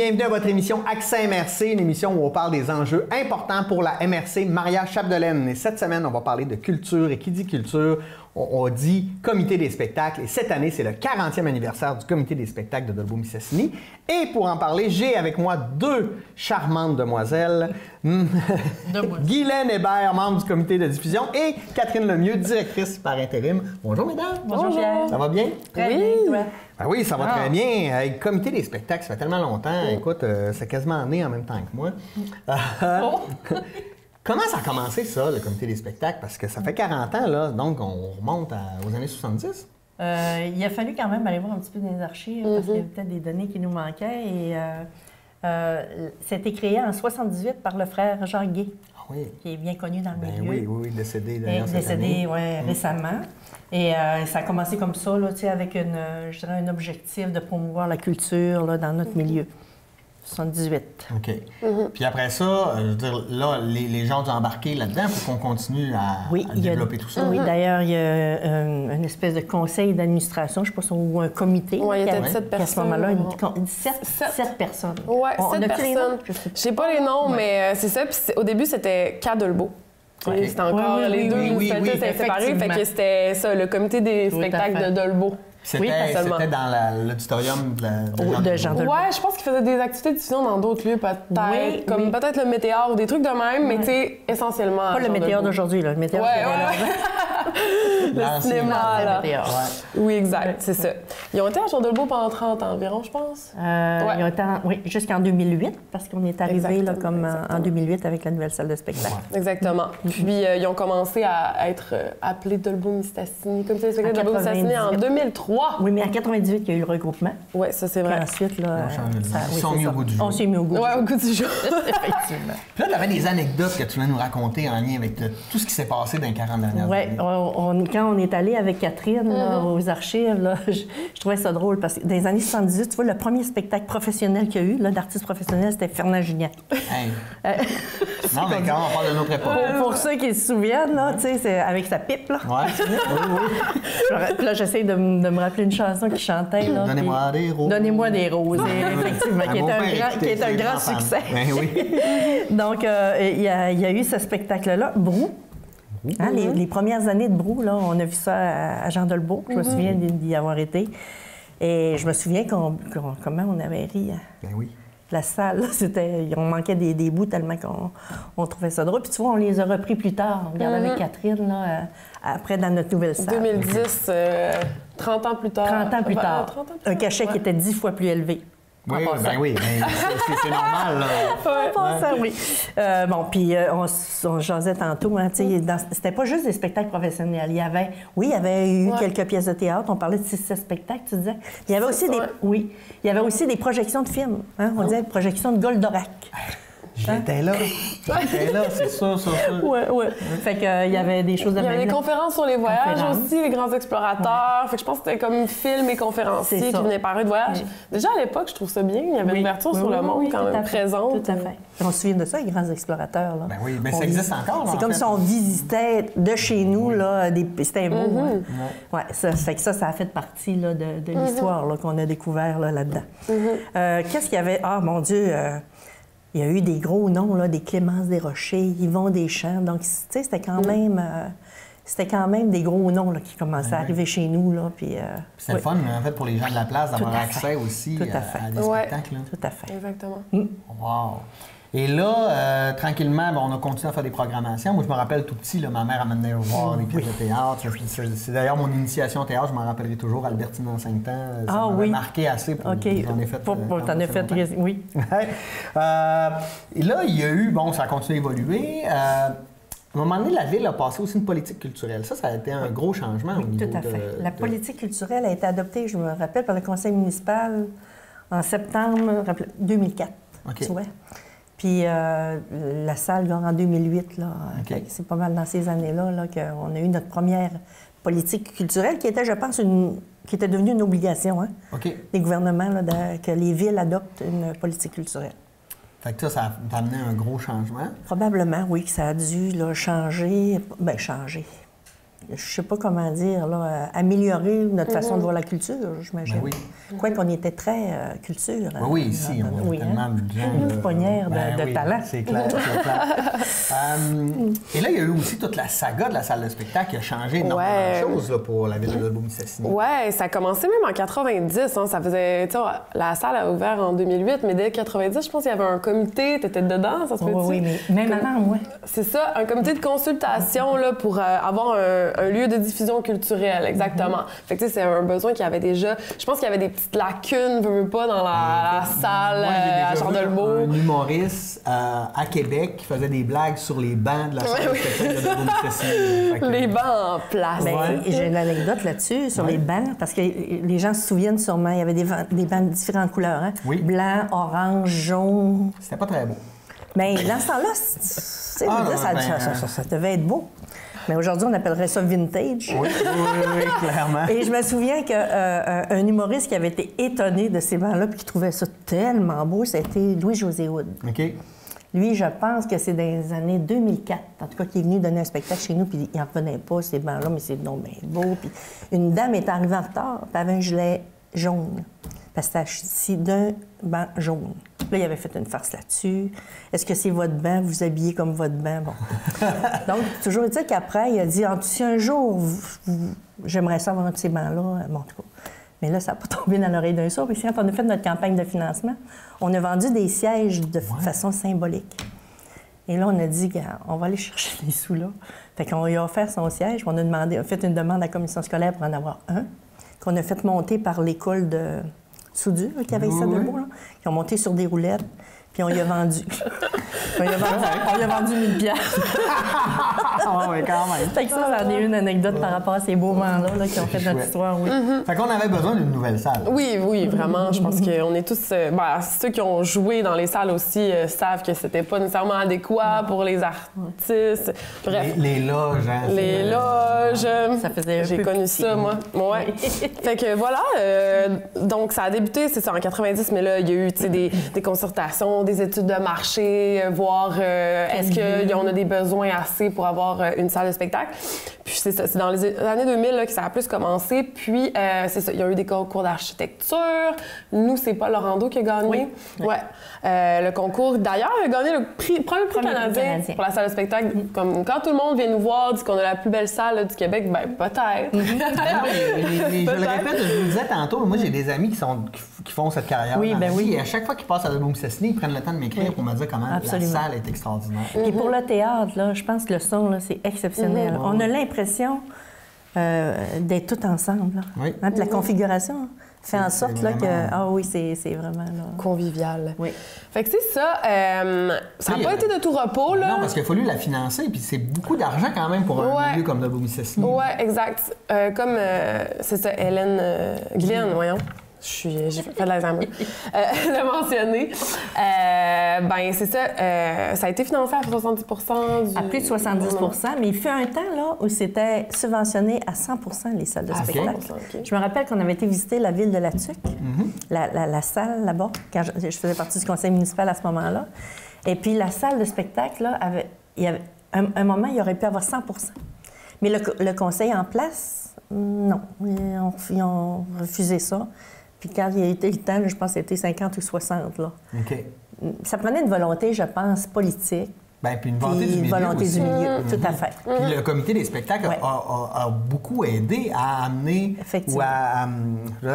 bienvenue à votre émission Accès MRC, une émission où on parle des enjeux importants pour la MRC Maria-Chapdelaine. Et cette semaine, on va parler de culture. Et qui dit culture, on dit Comité des spectacles. Et cette année, c'est le 40e anniversaire du Comité des spectacles de Dolbeau-Mistassini. Et pour en parler, j'ai avec moi deux charmantes demoiselles. Guylaine Hébert, membre du comité de diffusion, et Catherine Lemieux, directrice par intérim. Bonjour, mesdames. Bonjour, Pierre. Ça va bien? Très bien, toi? Ah oui, ça va très bien. Le comité des spectacles, ça fait tellement longtemps. Écoute, c'est quasiment né en même temps que moi. Comment ça a commencé, ça, le comité des spectacles? Parce que ça fait 40 ans, là, donc on remonte aux années 70. Il a fallu quand même aller voir un petit peu dans les archives, parce qu'il y avait peut-être des données qui nous manquaient. Et c'était créé en 78 par le frère Jacques Gay, qui est bien connu dans le milieu. Oui, décédé d'ailleurs cette année. Décédé, oui, récemment. Et ça a commencé comme ça, là, avec je dirais un objectif de promouvoir la culture là, dans notre milieu. 78. OK. Puis après ça, je veux dire, là, les gens ont embarqué là-dedans pour qu'on continue à développer tout ça. Oui, d'ailleurs, il y a une espèce de conseil d'administration, je ne sais pas, ou un comité. Oui, il y a 7 personnes. À ce moment-là, 7 personnes. Oui, 7 personnes. Je ne sais pas les noms, mais c'est ça. Puis au début, c'était Cas Dolbeau. C'était encore les deux municipalités séparées. Fait que c'était ça, le comité des spectacles de Dolbeau. C'était dans l'auditorium de Jean Dolbeau. Ouais, je pense qu'il faisait des activités de diffusion dans d'autres lieux, peut-être. Comme peut-être le Météor ou des trucs de même, mais tu sais, essentiellement. Pas le Météor d'aujourd'hui, là. Le Météor, le cinéma, là. Ouais. Oui, exact, c'est ça. Ils ont été à Jean Dolbeau pendant 30 ans environ, je pense. Ils ont été jusqu'en 2008, parce qu'on est arrivé là, comme en 2008 avec la nouvelle salle de spectacle. Ouais. Exactement. Puis ils ont commencé à être appelés Dolbeau-Mistassini, comme c'est le Dolbeau-Mistassini en 2003. Oui, mais en 98, il y a eu le regroupement. Oui, ça, c'est vrai. Puis ensuite, là, on s'est mis au goût du jour. On s'est mis au goût du jour. Ouais, au goût du jour. Effectivement. Puis là, tu avais des anecdotes que tu voulais nous raconter en lien avec tout ce qui s'est passé dans les 40 dernières années. Oui, quand on est allé avec Catherine là, aux archives, là, je trouvais ça drôle parce que dans les années 78, tu vois, le premier spectacle professionnel qu'il y a eu, d'artiste professionnel, c'était Fernand Gignac. Hey. Non, mais quand on parle de notre époque. Pour ceux qui se souviennent, là, tu sais, c'est avec sa pipe, là. Oui. Puis là, j'essaie de me rappeler une chanson qu'il chantait, là. Donnez-moi des roses. Donnez-moi des roses, effectivement, qui est un grand succès. Ben oui. Donc, il y a eu ce spectacle-là, Brou. Hein, les premières années de Brou, là, on a vu ça à Jean Dolbeau. Je me souviens d'y avoir été. Et je me souviens comment on avait ri. Ben oui. La salle, on manquait des bouts tellement qu'on trouvait ça drôle. Puis tu vois, on les a repris plus tard. On regardait avec Catherine, là, après, dans notre nouvelle salle. 2010, 30 ans plus tard. 30 ans plus tard. Un cachet qui était 10 fois plus élevé. Oui, ben oui, c'est normal, là. Oui. Bon, puis on jasait tantôt, hein, c'était pas juste des spectacles professionnels. Il y avait eu quelques pièces de théâtre, on parlait de 6-7 spectacles, tu disais. Il y avait aussi il y avait aussi des projections de films, hein, on disait projections de Goldorak. J'étais là, c'est ça. Oui. Fait qu'il y avait des choses de Il y avait des conférences sur les voyages aussi, les grands explorateurs. Fait que je pense que c'était comme film et conférenciers qui venaient parler de voyages. Déjà à l'époque, je trouve ça bien. Il y avait une ouverture sur le monde quand même présente. Tout à fait. On se souvient de ça, les grands explorateurs. Là. Ben oui, mais ça existe encore. C'est comme si on visitait de chez nous, là, c'était beau. Ça fait que ça a fait partie là, de l'histoire qu'on a découvert là-dedans. Qu'est-ce qu'il y avait? Ah, mon Dieu! Il y a eu des gros noms, là, des Clémence Desrochers, Yvon Deschamps. Donc, tu sais, c'était quand même des gros noms là, qui commençaient à arriver chez nous. Là, puis, c'était le fun, en fait, pour les gens de la place d'avoir accès aussi à des spectacles. Là. Tout à fait. Exactement. Wow! Et là, tranquillement, on a continué à faire des programmations. Moi, je me rappelle tout petit, là, ma mère m'amenait voir des pièces de théâtre. C'est d'ailleurs mon initiation au théâtre, je m'en rappellerai toujours, Albertine en 5 ans. Ça m'a marqué assez pour j'en ai fait. T'en as fait, oui. Et là, il y a eu, ça a continué à évoluer. À un moment donné, la Ville a passé aussi une politique culturelle. Ça a été un gros changement au niveau tout à fait. La politique culturelle a été adoptée, je me rappelle, par le conseil municipal en septembre 2004. Tu vois? Puis la salle, là, en 2008, là, c'est pas mal dans ces années-là là, qu'on a eu notre première politique culturelle qui était, je pense, qui était devenue une obligation des gouvernements, là, que les villes adoptent une politique culturelle. Fait que ça a amené un gros changement? Probablement, oui, que ça a dû là, changer. Bien, changer. je sais pas comment dire, là, améliorer notre façon de voir la culture, j'imagine. Ben oui. Quoi qu'on était très culture. Oui, ici, on a tellement de gens. Une poignère de talent. C'est clair, c'est clair. Et là, il y a eu aussi toute la saga de la salle de spectacle qui a changé énormément de choses là, pour la ville de Lobau-Mistassini. Oui, ça a commencé même en 90. Hein, ça faisait, la salle a ouvert en 2008, mais dès 90, je pense qu'il y avait un comité. Tu étais dedans, ça se fait-tu? Oui, mais même avant, moi. C'est ça, un comité de consultation là, pour avoir un lieu de diffusion culturelle, exactement. Fait que c'est un besoin qu'il y avait déjà. Je pense qu'il y avait des petites lacunes, veux pas, dans la salle à Jean Delbo. Un humoriste à Québec qui faisait des blagues sur les bancs de la salle de spectacle de Lobau-Mistassini. Les bancs en place. J'ai une anecdote là-dessus, sur les bancs, parce que les gens se souviennent sûrement, il y avait des bancs de différentes couleurs. Hein? Oui. Blanc, orange, jaune. C'était pas très beau. Bien, dans ce temps-là, ça devait être beau. Mais aujourd'hui, on appellerait ça vintage. Oui, clairement. Et je me souviens qu'un humoriste qui avait été étonné de ces bancs-là puis qui trouvait ça tellement beau, c'était Louis-José Hood. OK. Lui, je pense que c'est dans les années 2004, en tout cas, qui est venu donner un spectacle chez nous, puis il n'en revenait pas, ces bancs-là, mais c'est non bien beau. Puis une dame est arrivée en retard, puis elle avait un gilet jaune, parce que c'était assis d'un banc jaune. Là, il avait fait une farce là-dessus. Est-ce que c'est votre banc? Vous habillez comme votre banc? Bon. Donc, toujours dit qu'après, il a dit, si un jour, j'aimerais ça avoir un de ces bancs-là, bon, en tout cas. Mais là, ça n'a pas tombé dans l'oreille d'un sourd. Puis quand on a fait notre campagne de financement, on a vendu des sièges de façon symbolique. Et là, on a dit, on va aller chercher les sous là. Fait qu'on lui a offert son siège. On a fait une demande à la commission scolaire pour en avoir un, qu'on a fait monter par l'école de soudure qui avait ça debout, là, qui ont monté sur des roulettes. Puis on y a vendu. On y a vendu 1000 piastres. Ah oui, quand même. Fait que ça, j'en ai une anecdote par rapport à ces beaux moments-là qui ont fait notre histoire, oui. Fait qu'on avait besoin d'une nouvelle salle. Oui, vraiment. Je pense qu'on est tous... ceux qui ont joué dans les salles aussi savent que c'était pas nécessairement adéquat pour les artistes. Bref. Les loges, hein. Les loges. Ça faisait J'ai connu ça, moi. Ouais. Fait que voilà. Donc, ça a débuté, c'est ça, en 90, mais là, il y a eu des concertations, des études de marché, voir est-ce qu'on a des besoins assez pour avoir une salle de spectacle. Puis c'est ça, c'est dans les années 2000 là, que ça a plus commencé. Puis c'est ça, il y a eu des concours d'architecture. Nous, c'est Paul Laurando qui a gagné. Oui. Ouais. Le concours, d'ailleurs, il a gagné le premier prix canadien pour la salle de spectacle. Comme quand tout le monde vient nous voir, dit qu'on a la plus belle salle là, du Québec, ben peut-être. Je le répète, je vous le disais tantôt, moi j'ai des amis qui font cette carrière. Oui, ben oui. Et à chaque fois qu'ils passent à Lobau-Mistassini, ils prennent le temps de m'écrire pour me dire comment la salle est extraordinaire. Et pour le théâtre, là, je pense que le son, là, c'est exceptionnel. On a l'impression d'être tous ensemble. Là. Oui. Hein, puis la configuration fait en sorte là, que... Ah oui, c'est vraiment... Là... Convivial. Oui. Fait que c'est ça. Ça n'a pas été de tout repos, là. Non, parce qu'il a fallu la financer, puis c'est beaucoup d'argent quand même pour un milieu comme Lobau-Mistassini. Oui, exact. Comme, c'est ça, Hélène Glenn, voyons. J'ai fait de l'Alzheimer. Le mentionner. Ben c'est ça. Ça a été financé à 70 du... À plus de 70 mais il fut un temps là, où c'était subventionné à 100 les salles de spectacle. Okay. Je me rappelle qu'on avait été visiter la ville de La Tuque, la salle là-bas, quand je faisais partie du conseil municipal à ce moment-là. Et puis la salle de spectacle, là, il y avait un moment, il aurait pu avoir 100 mais le conseil en place, non. Ils ont refusé ça. Puis quand il a été le temps, je pense que c'était 50 ou 60. Là. OK. Ça prenait une volonté, je pense, politique. Bien, puis une volonté du milieu. Volonté aussi. du milieu, tout à fait. Puis le comité des spectacles a beaucoup aidé à amener ou à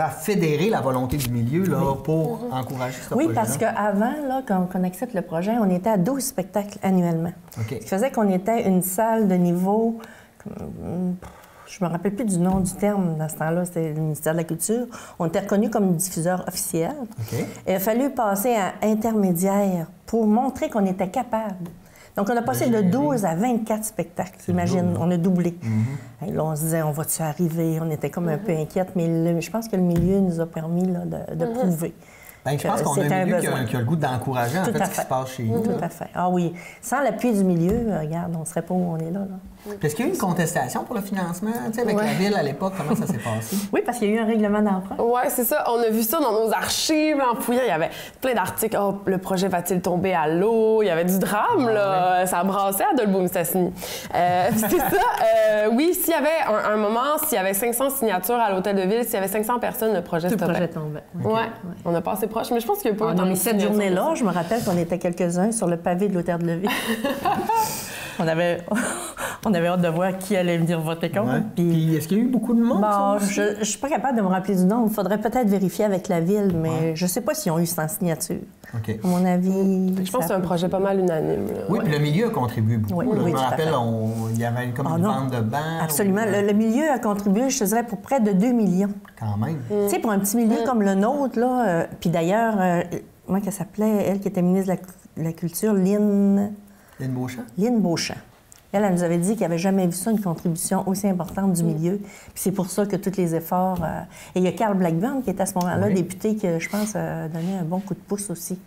fédérer la volonté du milieu là, pour encourager ce projet-là. Oui, parce qu'avant, quand on accepte le projet, on était à 12 spectacles annuellement. Okay. Ce qui faisait qu'on était une salle de niveau... Je me rappelle plus du nom du terme dans ce temps-là, c'était le ministère de la Culture. On était reconnus comme diffuseur officiel. Okay. Il a fallu passer à intermédiaire pour montrer qu'on était capable. Donc, on a passé de 12 à 24 spectacles. Imagine, on a doublé. Et là, on se disait, on va-tu arriver? On était comme un peu inquiète, mais je pense que le milieu nous a permis là, de prouver. Bien, je pense qu'on a un milieu qui a le goût d'encourager en fait, ce qui se passe chez nous. Tout à fait. Ah oui. Sans l'appui du milieu, regarde, on ne serait pas où on est là. Est-ce qu'il y a eu une contestation pour le financement? Tu sais, avec la ville à l'époque, comment ça s'est passé? Oui, parce qu'il y a eu un règlement d'emprunt. Oui, c'est ça. On a vu ça dans nos archives. En fouillant, il y avait plein d'articles. Oh, le projet va-t-il tomber à l'eau? Il y avait du drame, là. Ouais. Ça brassait à Dolbeau-Mistassini. C'est ça. Oui, s'il y avait un moment, s'il y avait 500 signatures à l'hôtel de ville, s'il y avait 500 personnes, le projet stoppait. Le projet tombait. Oui, on a passé proche. Mais je pense qu'il n'y a pas eu dans les 7 journées-là, je me rappelle qu'on était quelques-uns sur le pavé de l'hôtel de ville. On avait hâte de voir qui allait venir voter contre. Ouais. Puis est-ce qu'il y a eu beaucoup de monde? Bon, je ne suis pas capable de me rappeler du nom. Il faudrait peut-être vérifier avec la ville, mais je ne sais pas s'ils ont eu 100 signatures. Okay. À mon avis... Je pense que c'est un projet pas mal unanime. Là. Oui, puis le milieu a contribué beaucoup. Oui, je me rappelle, il y avait comme une vente de bancs. Absolument. Le milieu a contribué, je te dirais, pour près de 2 millions. Quand même. Tu sais, pour un petit milieu comme le nôtre, là, puis d'ailleurs, comment elle s'appelait, elle qui était ministre de la Culture, Lynn Beauchamp. Lynn Beauchamp. Elle nous avait dit qu'il n'y avait jamais vu ça, une contribution aussi importante du milieu. Puis c'est pour ça que tous les efforts... Et il y a Carl Blackburn qui était à ce moment-là, député, qui, je pense, a donné un bon coup de pouce aussi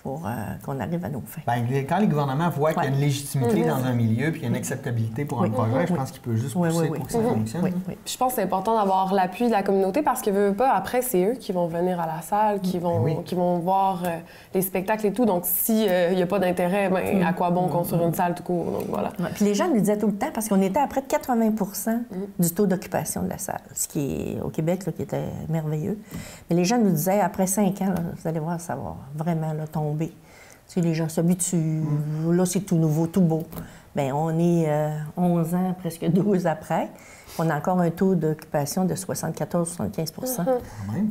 pour qu'on arrive à nos fins. Bien, quand les gouvernements voient qu'il y a une légitimité dans un milieu puis qu'il y a une acceptabilité pour un projet, je pense qu'il peut juste pousser pour que ça fonctionne. Je pense que c'est important d'avoir l'appui de la communauté parce que, veux pas, après, c'est eux qui vont venir à la salle, qui vont voir les spectacles et tout. Donc, s'il n'y a pas d'intérêt, à quoi bon construire une salle tout court? Donc, voilà. Puis les gens nous disaient tout le temps, parce qu'on était à près de 80 du taux d'occupation de la salle, ce qui est, au Québec, là, qui était merveilleux. Mais les gens nous disaient, après 5 ans, là, vous allez voir, ça va vraiment là, tomber. Tu sais, les gens s'habituent. Là, c'est tout nouveau, tout beau. Bien, on est 11 ans, presque 12 après. On a encore un taux d'occupation de 74-75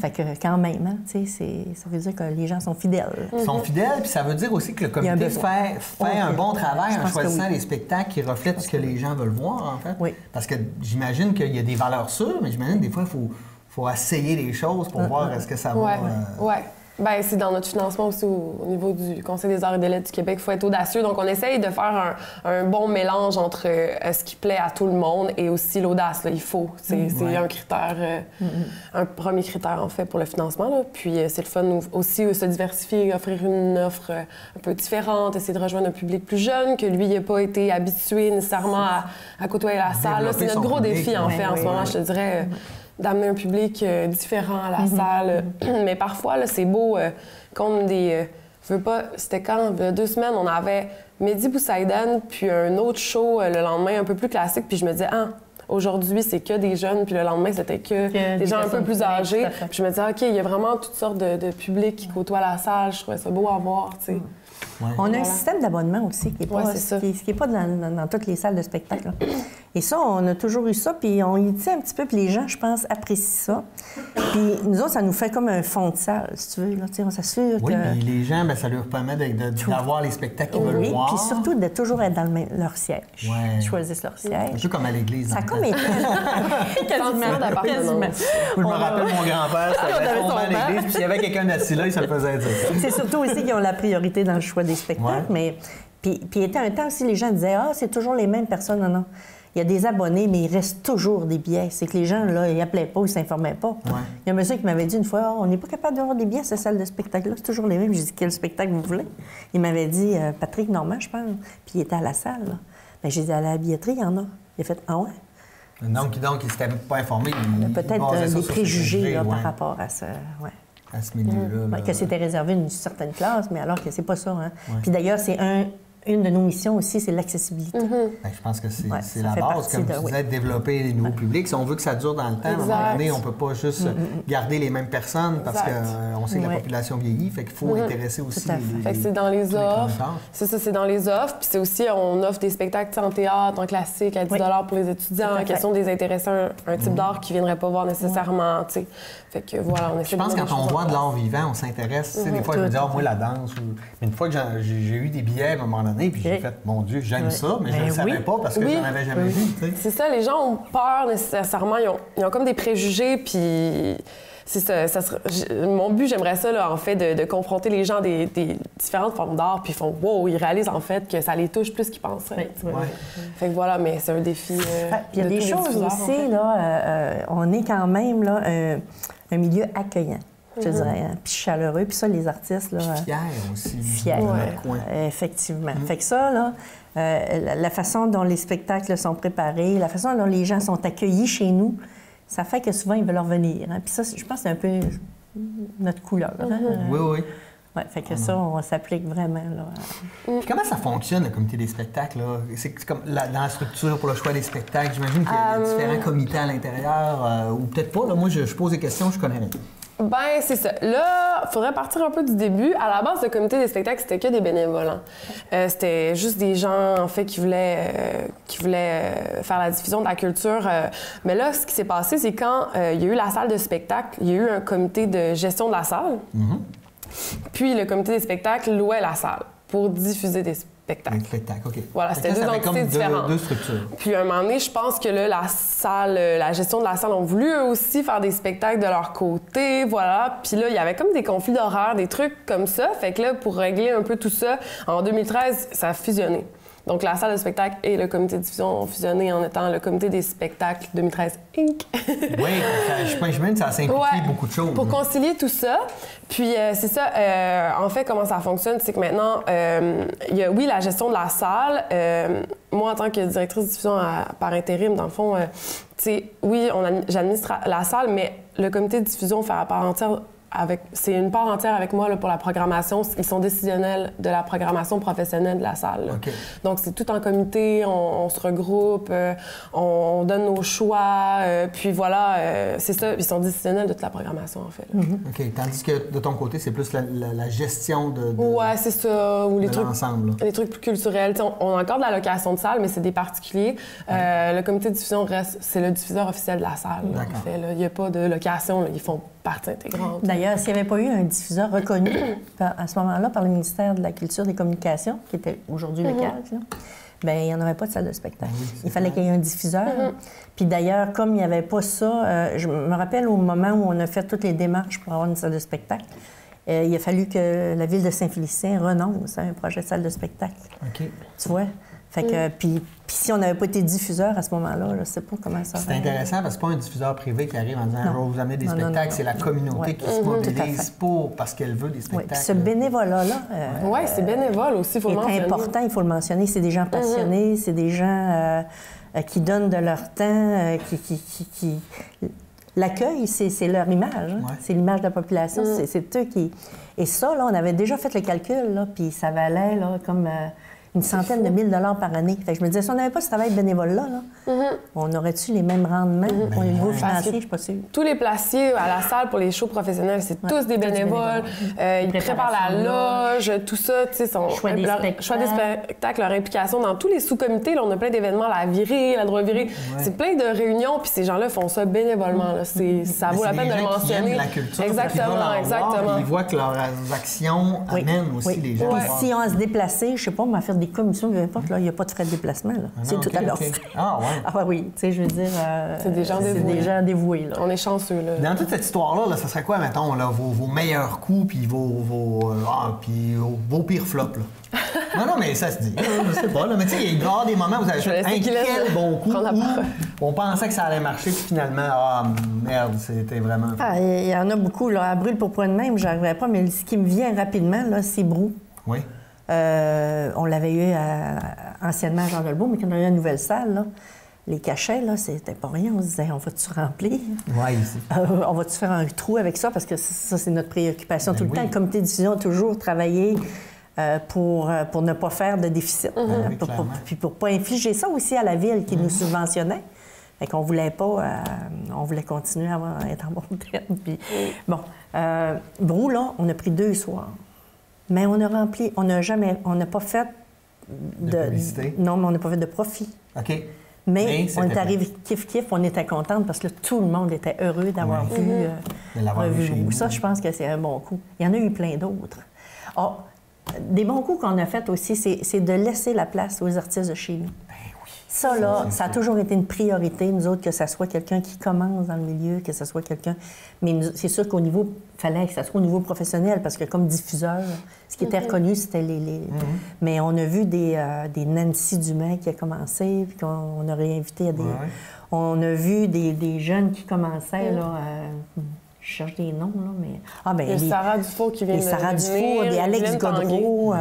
Fait que quand même, hein, tu sais, ça veut dire que les gens sont fidèles. Ils sont fidèles, puis ça veut dire aussi que le comité fait un bon travail en choisissant les spectacles qui reflètent ce que les gens veulent voir, en fait. Oui. Parce que j'imagine qu'il y a des valeurs sûres, mais j'imagine que des fois, il faut essayer les choses pour voir est-ce que ça va... Oui. Bien, c'est dans notre financement aussi au niveau du Conseil des arts et des lettres du Québec. Il faut être audacieux. Donc, on essaye de faire un bon mélange entre ce qui plaît à tout le monde et aussi l'audace. Là. Il faut. C'est un critère, un premier critère, en fait, pour le financement. Là. Puis, c'est le fun aussi se diversifier, offrir une offre un peu différente, essayer de rejoindre un public plus jeune, que lui, il n'a pas été habitué nécessairement à côtoyer la salle. C'est notre gros défi, en fait, en ce moment, je te dirais. D'amener un public différent à la salle. Mais parfois, là, c'est beau contre des... je veux pas... C'était quand? Il y a 2 semaines, on avait Mehdi Boussaïdan, puis un autre show le lendemain, un peu plus classique. Puis je me disais, aujourd'hui, c'est que des jeunes. Puis le lendemain, c'était que des gens un peu plus âgés. Puis je me disais, OK, il y a vraiment toutes sortes de publics qui côtoient la salle. Je trouvais ça beau à voir, tu sais. On a un système d'abonnement aussi qui n'est pas dans toutes les salles de spectacle. Là. Et ça, on a toujours eu ça, puis on y tient un petit peu, puis les gens, je pense, apprécient ça. Puis nous autres, ça nous fait comme un fond de salle, si tu veux. Là. On s'assure que... Oui, mais les gens, bien, ça leur permet d'avoir les spectacles qu'ils veulent voir. Puis surtout de toujours être dans leur siège. Ouais. Ils choisissent leur siège. Un peu comme à l'église. Ça a comme été... Quasiment. Je me rappelle mon grand-père, ça avait tombé à l'église, puis s'il y avait quelqu'un assis là, il se le faisait dire. C'est surtout aussi qu'ils ont la priorité dans le choix des spectacles, mais... Puis il y a un temps aussi, les gens disaient « Ah, c'est toujours les mêmes personnes. » Non. Il y a des abonnés, mais il reste toujours des billets. C'est que les gens, là, ils appelaient pas, ils s'informaient pas. Il y a un monsieur qui m'avait dit une fois, on n'est pas capable d'avoir des billets à cette salle de spectacle-là, c'est toujours les mêmes. J'ai dit, quel spectacle vous voulez? Il m'avait dit, Patrick Normand, je pense, puis il était à la salle. Bien, j'ai dit, à la billetterie, il y en a. Il a fait, ah ouais? Donc il ne s'était pas informé. Il a peut-être des préjugés là, par rapport à ce... À ce milieu-là. Que c'était réservé à une certaine classe, mais alors que c'est pas ça. Hein? Puis d'ailleurs, c'est une de nos missions aussi, c'est l'accessibilité. Bien, je pense que c'est la base, comme tu disais, de développer les nouveaux publics. Si on veut que ça dure dans le temps, à un moment donné, on ne peut pas juste garder les mêmes personnes parce qu'on sait que la population vieillit, fait qu'il faut intéresser aussi les c'est dans les offres. C'est ça, c'est dans les offres. Puis c'est aussi, on offre des spectacles en théâtre, en classique, à 10 pour les étudiants, en question de les intéresser à un type d'art qu'ils ne viendraient pas voir nécessairement, tu sais. Fait que voilà, on essaie. Je pense que quand on voit de l'art vivant, on s'intéresse. Tu sais, des fois, je me dis, moi, la danse. Mais une fois que j'ai eu des billets à un moment donné, puis j'ai fait, mon Dieu, j'aime ça, mais je ne le savais pas parce que je n'en avais jamais vu. C'est ça, les gens ont peur nécessairement. Ils ont comme des préjugés, puis c'est ça. Mon but, j'aimerais ça, là, en fait, de confronter les gens des différentes formes d'art, puis ils font, wow, ils réalisent en fait que ça les touche plus qu'ils penseraient. Fait que voilà, mais c'est un défi. Puis il y a des choses aussi, là, on est quand même là, un milieu accueillant. je dirais, hein, puis chaleureux. Puis ça, les artistes, là... Fiers aussi. Fiers, effectivement. Fait que ça, là, la façon dont les spectacles sont préparés, la façon dont les gens sont accueillis chez nous, ça fait que souvent, ils veulent revenir. Hein. Puis ça, je pense que c'est un peu notre couleur. Hein? Oui, oui. Oui, fait que ça, on s'applique vraiment. Là. Puis comment ça fonctionne, le comité des spectacles? C'est comme dans la structure pour le choix des spectacles. J'imagine qu'il y a différents comités à l'intérieur, ou peut-être pas. Là, moi, je pose des questions, je connais rien. Ben c'est ça. Là, il faudrait partir un peu du début. À la base, le comité des spectacles, c'était que des bénévoles. C'était juste des gens, en fait, qui voulaient faire la diffusion de la culture. Mais là, ce qui s'est passé, c'est quand il y a eu la salle de spectacle, il y a eu un comité de gestion de la salle. Puis le comité des spectacles louait la salle pour diffuser des spectacles. Des spectacles, OK. Voilà, c'était deux entités différentes. Deux structures. Puis à un moment donné, je pense que là, la salle, la gestion de la salle ont voulu eux aussi faire des spectacles de leur côté, voilà. Puis là, il y avait comme des conflits d'horaires, des trucs comme ça. Fait que là, pour régler un peu tout ça, en 2013, ça a fusionné. Donc, la salle de spectacle et le comité de diffusion ont fusionné en étant le comité des spectacles 2013 Inc. Oui, j'imagine que ça simplifie beaucoup de choses. Pour concilier tout ça. Puis, c'est ça, en fait, comment ça fonctionne, c'est que maintenant, il y a, oui, la gestion de la salle. Moi, en tant que directrice de diffusion par intérim, dans le fond, tu sais, oui, j'administre la salle, mais le comité de diffusion fait à part entière c'est une part entière avec moi là, pour la programmation. Ils sont décisionnels de la programmation professionnelle de la salle. Okay. Donc, c'est tout en comité, on se regroupe, on donne nos choix, puis voilà, c'est ça, ils sont décisionnels de toute la programmation, en fait. OK. Tandis que de ton côté, c'est plus la gestion de ouais, c'est ça. Ou les trucs, l'ensemble. Les trucs plus culturels. On a encore de la location de salle, mais c'est des particuliers. Le comité de diffusion reste, c'est le diffuseur officiel de la salle. Là, en fait, il n'y a pas de location, là, ils font partie intégrante. D'ailleurs, s'il n'y avait pas eu un diffuseur reconnu à ce moment-là par le ministère de la Culture et des Communications, qui était aujourd'hui le CAC, bien, il n'y en aurait pas de salle de spectacle. Il fallait qu'il y ait un diffuseur. Puis d'ailleurs, comme il n'y avait pas ça, je me rappelle au moment où on a fait toutes les démarches pour avoir une salle de spectacle, il a fallu que la ville de Saint-Félicien renonce à un projet de salle de spectacle. OK. Tu vois? Fait que, puis si on n'avait pas été diffuseur à ce moment-là, je ne sais pas comment ça aurait... C'est intéressant parce que c'est pas un diffuseur privé qui arrive en disant « Je vais vous amener des spectacles ». C'est la communauté qui se mobilise parce qu'elle veut des spectacles. Puis ce bénévolat-là... oui, c'est bénévole aussi, il faut le mentionner. C'est important, il faut le mentionner. C'est des gens passionnés, c'est des gens qui donnent de leur temps, qui... L'accueil, c'est leur image. Hein? C'est l'image de la population. C'est eux qui... Et ça, là, on avait déjà fait le calcul, là, puis ça valait là, comme... une centaine de mille dollars par année. Fait que je me disais, si on n'avait pas ce travail bénévole-là, on aurait-tu les mêmes rendements au niveau financier? Je ne suis pas sûre. Tous les placiers à la salle pour les shows professionnels, c'est tous des bénévoles. Ils préparent la loge, tout ça, tu sais, choix des spectacles, leur implication dans tous les sous-comités. Là, on a plein d'événements, la virée, la droit virée. C'est plein de réunions, puis ces gens-là font ça bénévolement. Là. Ça vaut la peine de le mentionner. La culture, exactement, exactement. Ils voient que leurs actions amènent aussi les gens. Si on a se déplacer, je ne sais pas, on va faire des commissions, peu importe, là, il n'y a pas de frais de déplacement. C'est tout à leur frais. Ah, ouais. Ah, oui, tu sais, je veux dire. C'est des gens dévoués. C'est des gens dévoués, là. On est chanceux, là. Dans toute cette histoire-là, ça serait quoi, mettons, là, vos meilleurs coups puis vos pires flops, là? Non, mais ça se dit. Je sais pas, là. Mais tu sais, il y a des moments où vous avez fait quel bon coup où on pensait que ça allait marcher, puis finalement, merde, c'était vraiment... Il y en a beaucoup, là. À brûle pour point de même, j'arriverai pas, mais ce qui me vient rapidement, là, c'est Brou. Oui. On l'avait eu anciennement à Jean Delbourg, mais quand on a eu une nouvelle salle, là, les cachets, là, c'était pas rien. On se disait, on va-tu remplir? Oui, ici. On va-tu faire un trou avec ça? Parce que ça, c'est notre préoccupation tout le temps. Le comité de diffusion a toujours travaillé pour ne pas faire de déficit. Puis pour ne pas infliger ça aussi à la ville qui nous subventionnait. Fait qu'on voulait pas... on voulait continuer à être en bon terme. Puis, bon, Brou, là, on a pris 2 soirs. Mais on a rempli, on n'a pas fait de publicité? Non, mais on n'a pas fait de profit. OK. Mais on est arrivé kiff-kiff, on était contente parce que là, tout le monde était heureux d'avoir vu ça, je pense que c'est un bon coup. Il y en a eu plein d'autres. Des bons coups qu'on a fait aussi, c'est de laisser la place aux artistes de chez nous. Ça, là, ça a toujours été une priorité, nous autres, que ce soit quelqu'un qui commence dans le milieu, que ce soit quelqu'un... Mais c'est sûr qu'au niveau... Il fallait que ça soit au niveau professionnel, parce que comme diffuseur, ce qui était reconnu, c'était les... Mais on a vu des Nancy Dumais qui a commencé, puis qu'on a réinvité à des... On a vu des jeunes qui commençaient, là... Je cherche des noms, là, mais... Ah, ben, il y a Sarah Dufour qui vient de Sarah Dufour, des Alex Godreau.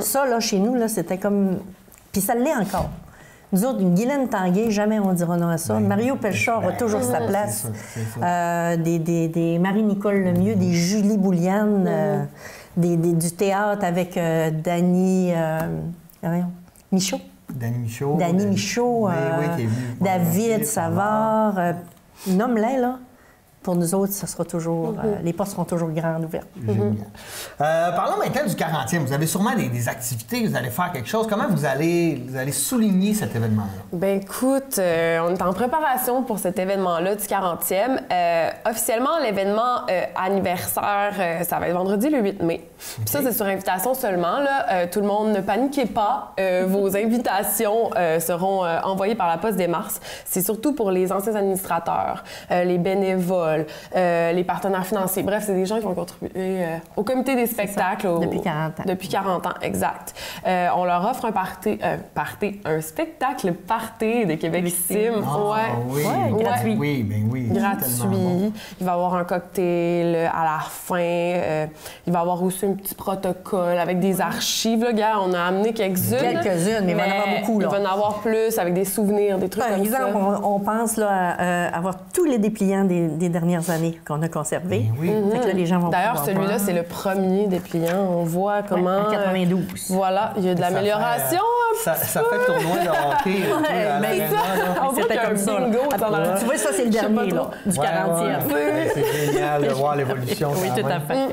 Ça, là, chez nous, là, c'était comme... Puis ça l'est encore. Nous autres, une Guylaine Tanguay, jamais on dira non à ça. Mario Pelchard a toujours sa place. C'est ça. Des Marie-Nicole Lemieux, des Julie Bouliane, du théâtre avec Dany Michaud. Dany Michaud. David Savard. Nomme-les, là. Pour nous autres, ça sera toujours... les portes seront toujours grandes ouvertes. Génial. Parlons maintenant du 40e. Vous avez sûrement des activités, vous allez faire quelque chose. Comment vous allez souligner cet événement-là? Bien, écoute, on est en préparation pour cet événement-là du 40e. Officiellement, l'événement anniversaire, ça va être vendredi le 8 mai. Puis ça, c'est sur invitation seulement. Là. Tout le monde, ne paniquez pas. Vos invitations seront envoyées par la Poste des Mars. C'est surtout pour les anciens administrateurs, les bénévoles, les partenaires financiers. Bref, c'est des gens qui vont contribuer au comité des spectacles. Depuis 40 ans. Depuis 40 ans, exact. On leur offre un spectacle party de Québec Sim. Gratuit. Oui, bien oui. Gratuit. Bon. Il va y avoir un cocktail à la fin. Il va y avoir aussi un petit protocole avec des archives. Là, gars, on a amené quelques-unes. Mais il va y en avoir beaucoup. Là. Il va y en avoir plus avec des souvenirs, des trucs comme ça. Par exemple, on pense là, à avoir tous les dépliants des dernières années qu'on a conservés. Oui. Fait que là, les gens vont D'ailleurs, celui-là, c'est le premier dépliant. On voit comment... en 92. Voilà, il y a de l'amélioration. Ça fait tournoi de hockey. C'était comme ça. Tu vois, ça, c'est le dernier là, du 40e. C'est génial de voir l'évolution. Oui, tout à fait.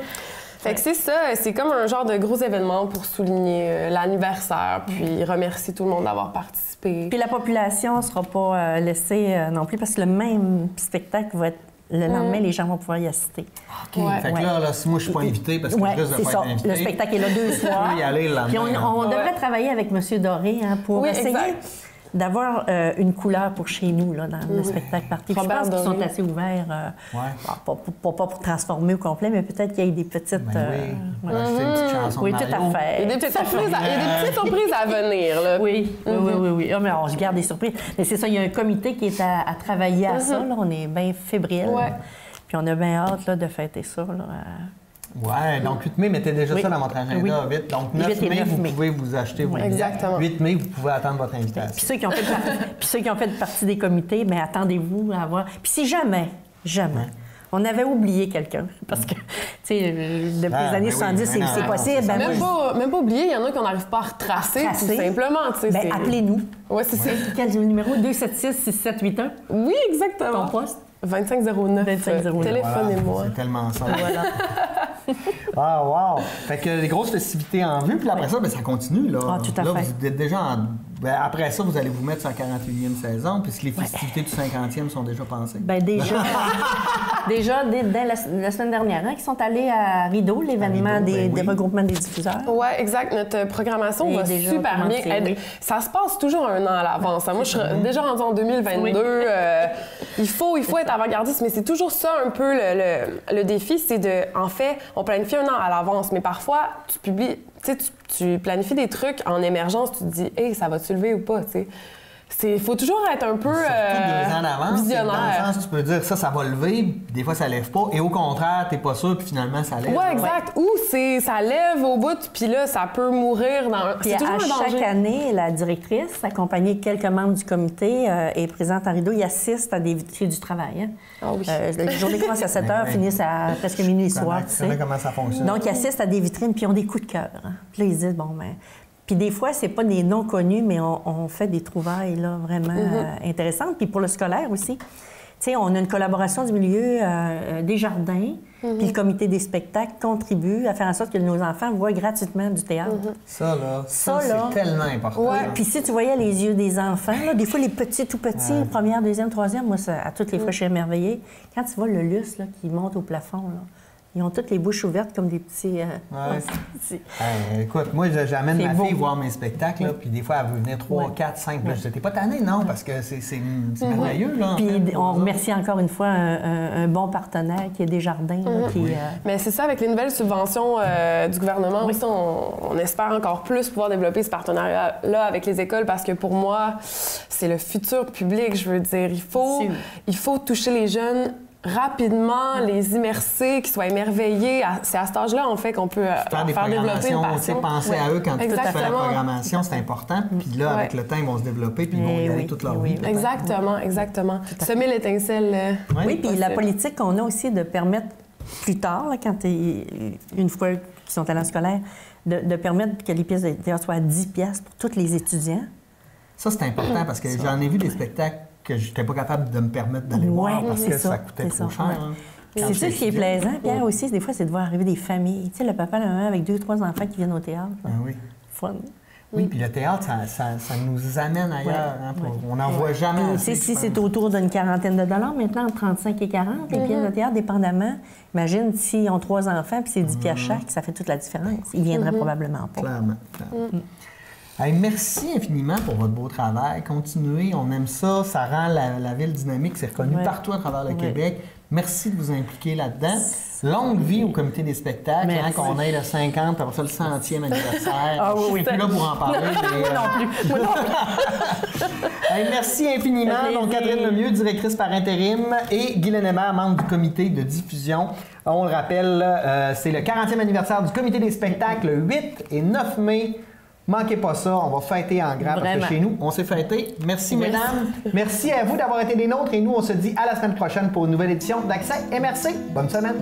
Fait que c'est ça, c'est comme un genre de gros événement pour souligner l'anniversaire, puis remercier tout le monde d'avoir participé. Puis la population ne sera pas laissée non plus, parce que le même spectacle va être le lendemain, les gens vont pouvoir y assister. OK. Fait que là, si moi, je ne suis pas invité, parce que je risque de pas être invité. Le spectacle est là 2 soirs. Je peux y aller le lendemain. Puis on devrait travailler avec M. Doré pour essayer d'avoir une couleur pour chez nous, là, dans le spectacle party. Je pense qu'ils sont assez ouverts, pas pour transformer au complet, mais peut-être qu'il y ait des petites... Ajouter une petite chanson de Mario. Tout à fait. Il y a des petites surprises à venir. Là. Oui. Ah, mais on se garde des surprises. Mais c'est ça, il y a un comité qui est à travailler à ça. Là. On est bien fébrile. Puis on a bien hâte là, de fêter ça. Là, Oui, donc 8 mai, mettez déjà ça dans votre agenda vite. Donc 9 mai, vous pouvez vous acheter vos billets. Exactement. 8 mai, vous pouvez attendre votre invitation. Puis ceux qui ont fait partie des comités, bien, attendez-vous à voir. Puis si jamais, on avait oublié quelqu'un, parce que, tu sais, depuis les années 70, c'est possible. Même pas oublié, il y en a qu'on n'arrive pas à retracer, tout simplement. Bien, appelez-nous. Oui, c'est ça. Quel numéro? 276-6781? Oui, exactement. Ton poste? 2509. Téléphonez-moi. C'est tellement ça. Voilà. Ah, wow! Fait que les grosses festivités en vue, puis après ça, bien, ça continue. Là, tout à fait. Vous êtes déjà après ça, vous allez vous mettre sur la 41e saison, puisque les festivités du 50e sont déjà pensées. Bien, déjà, dès la semaine dernière, qui sont allés à Rideau, l'événement des regroupements des diffuseurs. Oui, exact. Notre programmation va super bien. Ça se passe toujours un an à l'avance. Moi, je suis déjà rendue en 2022. Il faut être avant-gardiste, mais c'est toujours ça un peu le défi, c'est en fait, on planifie un an à l'avance, mais parfois, tu publies, tu planifies des trucs en émergence, tu te dis, hey, ça va-tu lever ou pas, tu sais. Il faut toujours être un peu surtout 2 ans d'avance, visionnaire. Dans le sens, tu peux dire ça va lever, des fois ça lève pas, et au contraire, t'es pas sûr, puis finalement ça lève. Oui, exact. Ou ça lève au bout, puis là, ça peut mourir dans... Puis à chaque année, la directrice, accompagnée de quelques membres du comité, est présente à Rideau. Il assiste à des vitrines du travail. Ah oui. Les journées commencent à 7 h, finissent à presque minuit soir, tu sais. Comment ça fonctionne. Donc, ils assistent à des vitrines, puis ils ont des coups de cœur. Puis là, ils disent, bon, ben... Puis des fois, c'est pas des noms connus, mais on fait des trouvailles là, vraiment intéressantes. Puis pour le scolaire aussi. Tu sais, on a une collaboration du milieu des jardins, puis le comité des spectacles contribue à faire en sorte que nos enfants voient gratuitement du théâtre. Ça, c'est tellement important. Ouais. Puis si tu voyais les yeux des enfants, là, des fois les petits, tout petits, première, deuxième, troisième, moi, ça, à toutes les fois, je suis émerveillée. Quand tu vois le lustre là, qui monte au plafond, là, ils ont toutes les bouches ouvertes comme des petits... écoute, moi, j'amène ma fille voir mes spectacles, puis des fois, elle veut venir 3, 4, 5. Je dis, t'es pas tannée, non, parce que c'est merveilleux, là. Puis on remercie encore une fois un bon partenaire qui est Desjardins. Mais c'est ça, avec les nouvelles subventions du gouvernement aussi, on espère encore plus pouvoir développer ce partenariat-là avec les écoles, parce que pour moi, c'est le futur public, je veux dire. Il faut toucher les jeunes rapidement les immerser, qu'ils soient émerveillés. C'est à cet âge-là, en fait, qu'on peut faire développer une passion. Penser à eux quand tu fais la programmation, c'est important. Puis là, avec le temps, ils vont se développer puis ils vont y aller toute leur vie. Exactement, exactement. Semer l'étincelle. Oui, puis la politique qu'on a aussi de permettre plus tard, là, une fois qu'ils sont à l'âge scolaire, de permettre que les pièces de théâtre soient à 10 piastres pour tous les étudiants. Ça, c'est important parce que j'en ai vu des spectacles que je n'étais pas capable de me permettre d'aller voir parce que ça coûtait trop cher. Hein. C'est ça qui est plaisant, Pierre, aussi, des fois, c'est de voir arriver des familles. Tu sais, le papa, la maman avec 2 ou 3 enfants qui viennent au théâtre. Oui. Fun. Oui, puis le théâtre, ça nous amène ailleurs. Hein, on n'en voit jamais. Si c'est autour d'une quarantaine de dollars, maintenant, entre 35 et 40, les pièces de théâtre, dépendamment. Imagine s'ils ont 3 enfants puis c'est 10 piastres chaque, ça fait toute la différence. Ils viendraient probablement pas. Clairement. Hey, merci infiniment pour votre beau travail. Continuez, on aime ça. Ça rend la ville dynamique. C'est reconnu partout à travers le Québec. Merci de vous impliquer là-dedans. Longue vie au comité des spectacles, hein, qu'on ait le 50, après ça le 100e anniversaire. Ah oui, je suis plus là pour en parler. Moi non plus. Hey, merci infiniment. Donc, Catherine Lemieux, directrice par intérim, et Guy Lenébert, membre du comité de diffusion. On le rappelle, c'est le 40e anniversaire du comité des spectacles, le 8 et 9 mai. Manquez pas ça, on va fêter en grand parce que chez nous, on s'est fêté. Merci, mesdames. Merci à vous d'avoir été des nôtres et nous, on se dit à la semaine prochaine pour une nouvelle édition d'Accès MRC. Bonne semaine.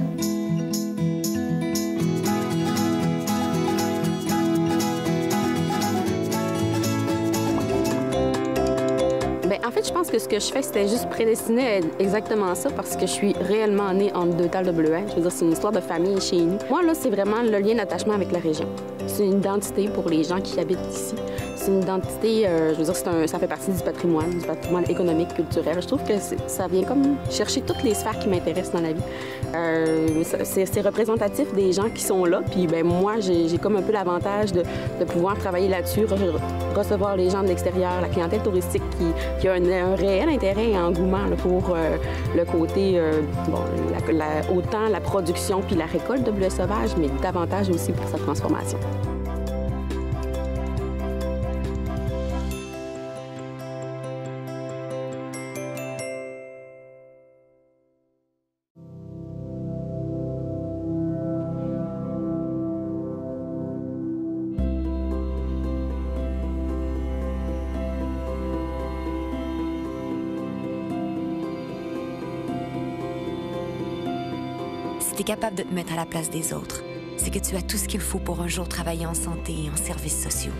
En fait, je pense que ce que je fais, c'était juste prédestiné à être exactement ça parce que je suis réellement née entre 2 talles de bleuets. Je veux dire, c'est une histoire de famille chez nous. Moi, là, c'est vraiment le lien d'attachement avec la région. C'est une identité pour les gens qui habitent ici. C'est une identité, je veux dire, ça fait partie du patrimoine économique, culturel. Je trouve que ça vient comme chercher toutes les sphères qui m'intéressent dans la vie. C'est représentatif des gens qui sont là. Puis, ben moi, j'ai comme un peu l'avantage de pouvoir travailler là-dessus, recevoir les gens de l'extérieur, la clientèle touristique qui a un réel intérêt et engouement là, pour le côté, autant la production puis la récolte de bleuets sauvages, mais davantage aussi pour sa transformation. Si tu es capable de te mettre à la place des autres, c'est que tu as tout ce qu'il faut pour un jour travailler en santé et en services sociaux.